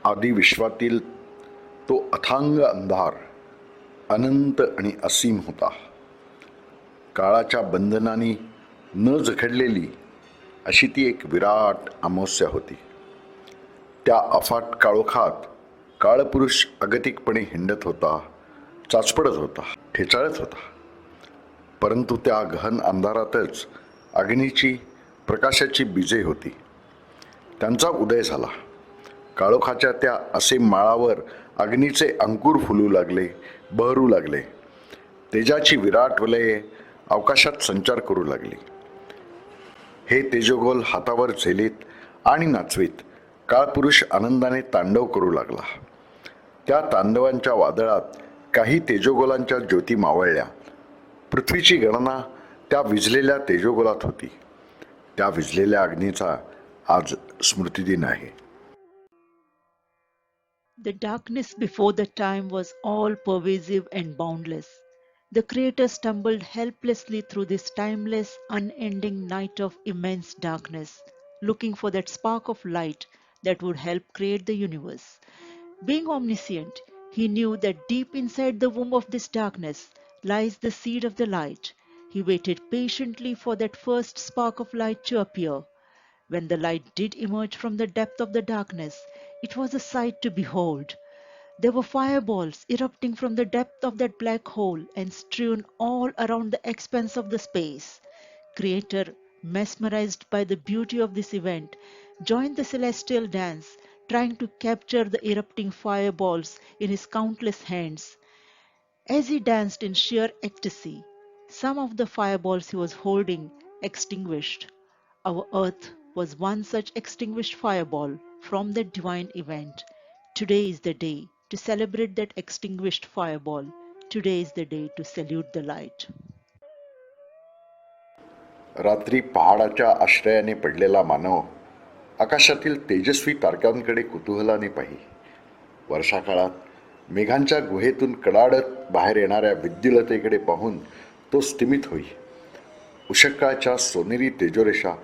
आदी विश्वातील तो अथांग अंधार अनंत आणि असीम होता. काळाच्या बंधनांनी न जखडलेली अशी ती एक विराट अमावस्या होती. त्या अफाट काळोखात काळपुरुष अगतिकपणे हिंडत होता, चाचपडत होता, ठेचाळत होता. परंतु त्या गहन अंधारातच अग्नीची प्रकाशाची बीजे होती. त्यांचा उदय झाला. काळोखाच्या त्या असीम माळावर अग्नीचे अंकुर फुलू लागले, बहरू लागले. तेजाची विराट वलये अवकाशात संचार करू लागली. हे तेजोगोल हातावर झेलीत आणि नाचवीत काळपुरुष आनंदाने तांडव करू लागला. त्या तांडवांच्या वादळात काही तेजोगोलांच्या ज्योती मावळल्या. पृथ्वीची गणना त्या विझलेल्या तेजोगोलात होती. त्या विझलेल्या अग्नीचा आज स्मृतिदिन आहे. The darkness before the time was all pervasive and boundless. The Creator stumbled helplessly through this timeless, unending night of immense darkness, looking for that spark of light that would help create the universe. Being omniscient, he knew that deep inside the womb of this darkness lies the seed of the light. He waited patiently for that first spark of light to appear. When the light did emerge from the depth of the darkness, it was a sight to behold. There were fireballs erupting from the depth of that black hole and strewn all around the expanse of the space. Creator, mesmerized by the beauty of this event, joined the celestial dance, trying to capture the erupting fireballs in his countless hands. As he danced in sheer ecstasy, some of the fireballs he was holding extinguished. Our earth was one such extinguished fireball from that divine event. Today is the day to celebrate that extinguished fireball. Today is the day to salute the light. रात्री पहाडाच्या आश्रयाने पडलेला मानव आकाशातील तेजस्वी तारकांकडे कुतूहलाने पाही. वर्षाकाळात मेघांच्या गुहेतून कडाडत बाहेर येणाऱ्या विद्युलतेकडे पाहून तो स्तिमित होई. उषक्काळच्या सोनेरी तेजोरेषा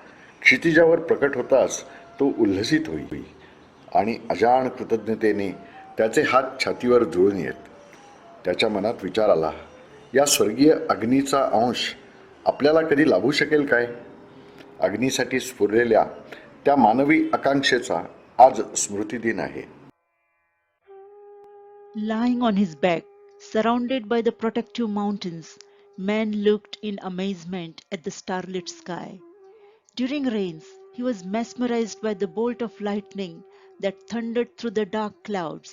क्षितिजावर प्रकट होताच तो उल्हसित होई आणि अजाण कृतज्ञतेने त्याचे हात छातीवर जुळून येत. त्याच्या मनात विचार आला, या स्वर्गीय अग्नीचा अंश आपल्याला कधी लाभू शकेल काय? अग्नीसाठी स्फुरलेल्या त्या मानवी आकांक्षेचा आज स्मृतिदिन आहे. Lying on his back, surrounded by the protective mountains, man looked in amazement at the starlit sky. During rains, he was mesmerized by the bolt of lightning that thundered through the dark clouds.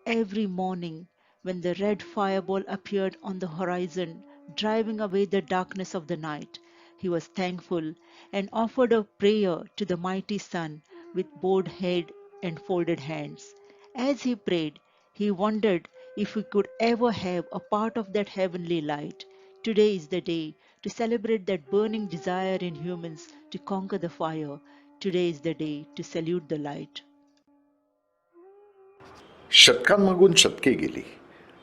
Every morning, when the red fireball appeared on the horizon, driving away the darkness of the night, he was thankful and offered a prayer to the mighty sun with bowed head and folded hands. As he prayed, he wondered if we could ever have a part of that heavenly light. Today is the day to celebrate that burning desire in humans to conquer the fire. Today is the day to salute the light. शतकांमागून शतके गेली.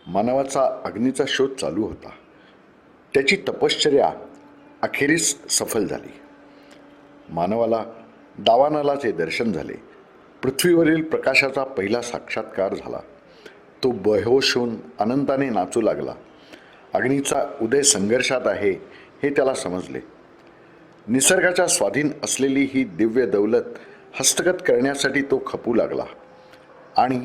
मानवाचा अग्नीचा शोध चालू होता. त्याची तपश्चर्या अखेरीस सफल झाली. मानवाला दावानलाचे दर्शन झाले. पृथ्वीवरील प्रकाशाचा पहिला साक्षात्कार झाला. तो बेहोश होऊन अनंताने नाचू लागला. अग्नीचा उदय संघर्षात आहे हे त्याला समजले. निसर्गाच्या स्वाधीन असलेली ही दिव्य दौलत हस्तगत करण्यासाठी तो खपू लागला आणि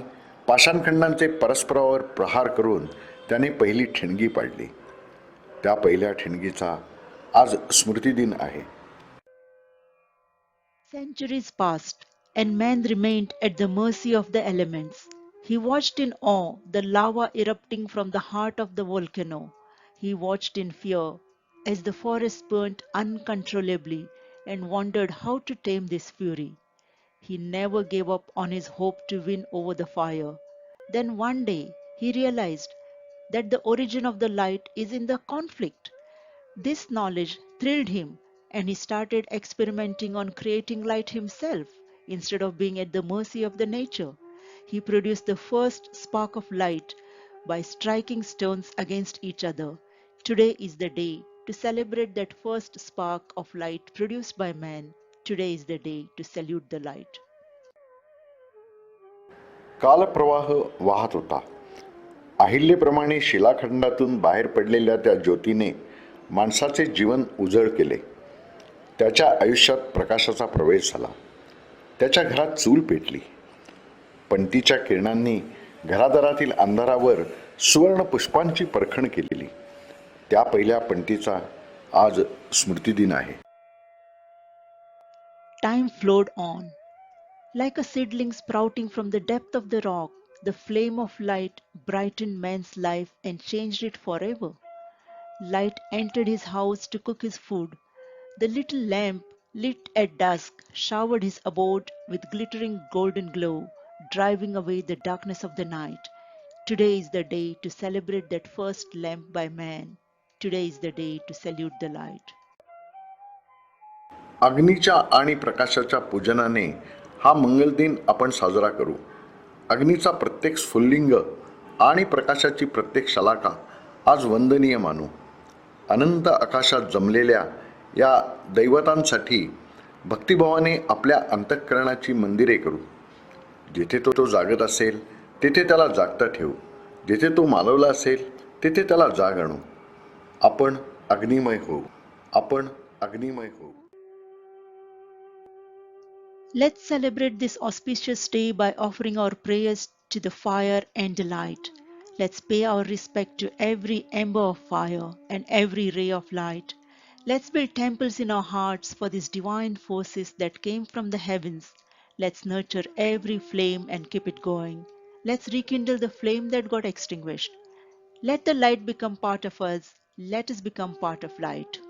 पाषाणखंडांचे परस्परावर प्रहार करून त्याने पहिली ठिणगी पाडली. त्या पहिल्या ठिणगीचा आज स्मृतिदिन आहे. Centuries passed, and man remained at the mercy of the elements. He watched in awe the lava erupting from the heart of the volcano. He watched in fear as the forest burnt uncontrollably and wondered how to tame this fury. He never gave up on his hope to win over the fire. Then one day he realized that the origin of the light is in the conflict. This knowledge thrilled him, and he started experimenting on creating light himself instead of being at the mercy of the nature. He produced the first spark of light by striking stones against each other. Today is the day to celebrate that first spark of light produced by man. Today is the day to salute the light. कालप्रवाह वाहत होता. अहिल्येप्रमाणे शिलाखंडातून बाहेर पडलेल्या त्या ज्योतीने माणसाचे जीवन उजळ केले. त्याच्या आयुष्यात प्रकाशाचा प्रवेश झाला. त्याच्या घरात चूल पेटली. पणतीच्या किरणांनी घरादारातील अंधारावर सुवर्ण पुष्पांची परखण केलेली. त्या पहिल्या पणतीचा आज स्मृतिदिन आहे. Time flowed on. Like a seedling sprouting from the depth of the rock, the flame of light brightened man's life and changed it forever. Light entered his house to cook his food. The little lamp, lit at dusk, showered his abode with glittering golden glow, driving away the darkness of the night. Today is the day to celebrate that first lamp by man. Today is the day to salute the light. अग्नीच्या आणि प्रकाशाच्या पूजनाने हा मंगलदिन आपण साजरा करू. अग्नीचा प्रत्येक स्फुल्लिंग आणि प्रकाशाची प्रत्येक शलाका आज वंदनीय मानू. अनंत आकाशात जमलेल्या या दैवतांसाठी भक्तिभावाने आपल्या अंतःकरणाची मंदिरे करू. जिथे तो जागत असेल तिथे त्याला जागता ठेवू. जिथे तो मालवला असेल तिथे त्याला जाग आणू. आपण अग्निमय होऊ. आपण अग्निमय होऊ. Let's celebrate this auspicious day by offering our prayers to the fire and the light. Let's pay our respect to every ember of fire and every ray of light. Let's build temples in our hearts for these divine forces that came from the heavens. Let's nurture every flame and keep it going. Let's rekindle the flame that got extinguished. Let the light become part of us. Let us become part of light.